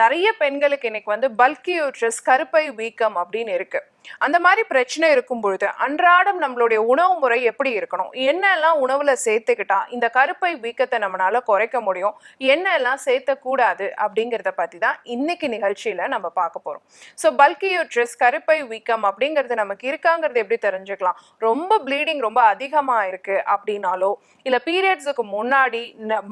நிறைய பெண்களுக்கு இன்னைக்கு வந்து பல்கி யூட்ரஸ் கருப்பை வீக்கம் அப்படின்னு இருக்கு. அந்த மாதிரி பிரச்சனை இருக்கும் பொழுது அன்றாடம் நம்மளுடைய உணவு முறை எப்படி இருக்கணும், என்னெல்லாம் உணவுல சேர்த்துக்கிட்டா இந்த கருப்பை வீக்கத்தை நம்மளால குறைக்க முடியும், என்னெல்லாம் சேர்த்தக்கூடாது அப்படிங்கிறத பத்தி தான் இன்னைக்கு நிகழ்ச்சியில நம்ம பார்க்க போறோம். ஸோ பல்கி யூட்ரஸ் கருப்பை வீக்கம் அப்படிங்கிறது நமக்கு இருக்காங்கிறது எப்படி தெரிஞ்சுக்கலாம்? ரொம்ப ப்ளீடிங் ரொம்ப அதிகமா இருக்கு அப்படின்னாலோ, இல்ல பீரியட்ஸுக்கு முன்னாடி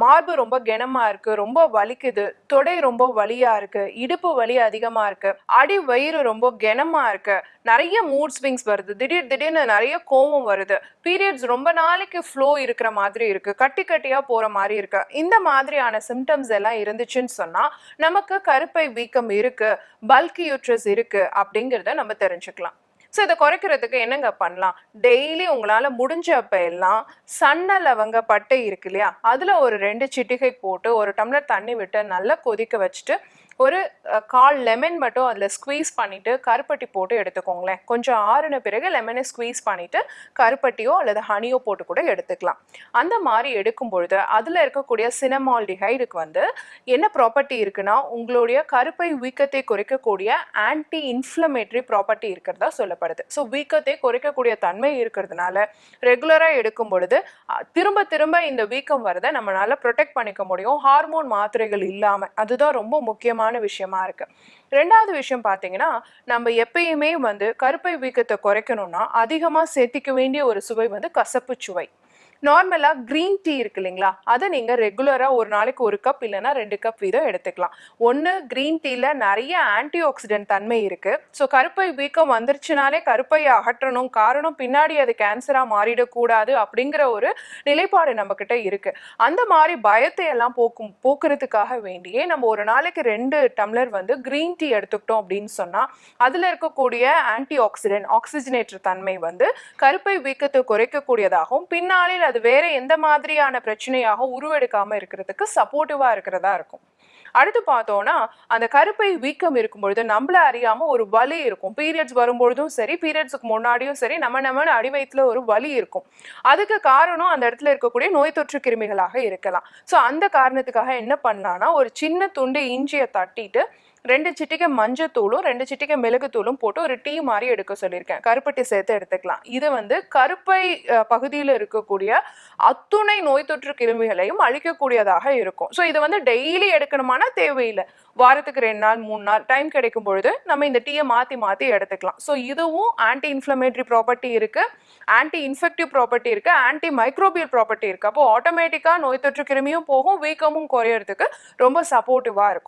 மார்பு ரொம்ப கனமா இருக்கு, ரொம்ப வலிக்குது, தொடை ரொம்ப வலியா இருக்கு, இடுப்பு வலி அதிகமா இருக்கு, அடி வயிறு ரொம்ப கனமா இருக்கு, நிறைய மூட் ஸ்விங்ஸ் வருது, திடீர்னு நிறைய கோவம் வருது, பீரியட்ஸ் ரொம்ப நாளைக்கு ஃப்ளோ இருக்கிற மாதிரி இருக்கு, கட்டி கட்டியா போற மாதிரி இருக்கு, இந்த மாதிரியான சிம்டம்ஸ் எல்லாம் இருந்துச்சுன்னு சொன்னா நமக்கு கருப்பை வீக்கம் இருக்கு, பல்கி யூட்ரஸ் இருக்கு அப்படிங்கிறத நம்ம தெரிஞ்சுக்கலாம். ஸோ இதை குறைக்கிறதுக்கு என்னங்க பண்ணலாம்? டெய்லி உங்களால் முடிஞ்சப்ப எல்லாம் சன்ன லவங்க பட்டை இருக்கு இல்லையா, அதில் ஒரு 2 சிட்டிகை போட்டு ஒரு டம்ளர் தண்ணி விட்டு நல்லா கொதிக்க வச்சுட்டு ஒரு 1/4 லெமன் மட்டும் அதில் ஸ்குவீஸ் பண்ணிவிட்டு கருப்பட்டி போட்டு எடுத்துக்கோங்களேன். கொஞ்சம் ஆறுன பிறகு லெமனை ஸ்குவீஸ் பண்ணிவிட்டு கருப்பட்டியோ அல்லது ஹனியோ போட்டு கூட எடுத்துக்கலாம். அந்த மாதிரி எடுக்கும் பொழுது அதில் இருக்கக்கூடிய சினமால்டிஹைடுக்கு வந்து என்ன ப்ராப்பர்ட்டி இருக்குன்னா, உங்களுடைய கருப்பை வீக்கத்தை குறைக்கக்கூடிய ஆன்டி இன்ஃப்ளமேட்டரி ப்ராப்பர்ட்டி இருக்கிறதா சொல்லப்படுது. ஸோ வீக்கத்தை குறைக்கக்கூடிய தன்மை இருக்கிறதுனால ரெகுலராக எடுக்கும் பொழுது திரும்ப திரும்ப இந்த வீக்கம் வரதை நம்மளால ப்ரொடெக்ட் பண்ணிக்க முடியும், ஹார்மோன் மாத்திரைகள் இல்லாமல். அதுதான் ரொம்ப முக்கியமான விஷயமா இருக்கு. ரெண்டாவது விஷயம் பாத்தீங்கன்னா, நம்ம எப்பயுமே வந்து கருப்பை வீக்கத்தை குறைக்கணும்னா அதிகமா சேர்த்திக்க வேண்டிய ஒரு சுவை வந்து கசப்பு சுவை. நார்மலா கிரீன் டீ இருக்கு இல்லைங்களா, அதை நீங்க ரெகுலரா ஒரு நாளைக்கு 1 கப் இல்லைன்னா 2 கப் வீதம் எடுத்துக்கலாம். ஒன்று, கிரீன் டீல நிறைய ஆன்டி ஆக்சிடென்ட் தன்மை இருக்கு. ஸோ கருப்பை வீக்கம் வந்துருச்சுனாலே கருப்பையை அகற்றணும், காரணம் பின்னாடி அது கேன்சரா மாறிடக்கூடாது அப்படிங்கிற ஒரு நிலைப்பாடு நம்ம கிட்ட இருக்கு. அந்த மாதிரி பயத்தை எல்லாம் போக்குறதுக்காக வேண்டியே நம்ம ஒரு நாளைக்கு 2 டம்ளர் வந்து கிரீன் டீ எடுத்துக்கிட்டோம் அப்படின்னு சொன்னா அதுல இருக்கக்கூடிய ஆன்டி ஆக்சிடென்ட் ஆக்சிஜனேற்ற தன்மை வந்து கருப்பை வீக்கத்தை குறைக்கக்கூடியதாகவும் பின்னாளில் அது வேற எந்த மாதிரியான பிரச்சனையாக உருவெடுக்காம இருக்கிறதுக்கு சப்போர்ட்டிவா இருக்கிறதா இருக்கும். அடுத்து பார்த்தோம்னா, அந்த கருப்பை வீக்கம் இருக்கும் பொழுது நம்மள அறியாம ஒரு வலி இருக்கும். பீரியட்ஸ் வரும்பொழுதும் சரி, பீரியட்ஸுக்கு முன்னாடியும் சரி, நம்ம அடி வயிற்றுல ஒரு வலி இருக்கும். அதுக்கு காரணம் அந்த இடத்துல இருக்கக்கூடிய நோய் தொற்று கிருமிகளாக இருக்கலாம். ஸோ அந்த காரணத்துக்காக என்ன பண்ணலாம்னா, ஒரு சின்ன துண்டு இஞ்சியை தட்டிட்டு 2 சிட்டிகை மஞ்சத்தூளும் 2 சிட்டிகை மிளகுத்தூளும் போட்டு ஒரு டீ மாதிரி எடுக்க சொல்லியிருக்கேன். கருப்பட்டி சேர்த்து எடுத்துக்கலாம். இது வந்து கருப்பை பகுதியில் இருக்கக்கூடிய அத்துணை நோய் தொற்று கிருமிகளையும் அழிக்கக்கூடியதாக இருக்கும். ஸோ இது வந்து டெய்லி எடுக்கணுமானா தேவையில்லை. வாரத்துக்கு 2 நாள் 3 நாள் டைம் கிடைக்கும் பொழுது நம்ம இந்த டீயை மாற்றி எடுத்துக்கலாம். ஸோ இதுவும் ஆன்டி இன்ஃப்ளமேட்டரி ப்ராப்பர்ட்டி இருக்கு, ஆன்டி இன்ஃபெக்டிவ் ப்ராப்பர்ட்டி இருக்கு, ஆன்டி மைக்ரோபியல் ப்ராப்பர்ட்டி இருக்கு. அப்போ ஆட்டோமேட்டிக்காக நோய் தொற்று கிருமியும் போகும், வீக்கமும் குறையறதுக்கு ரொம்ப சப்போர்ட்டிவாக இருக்கும்.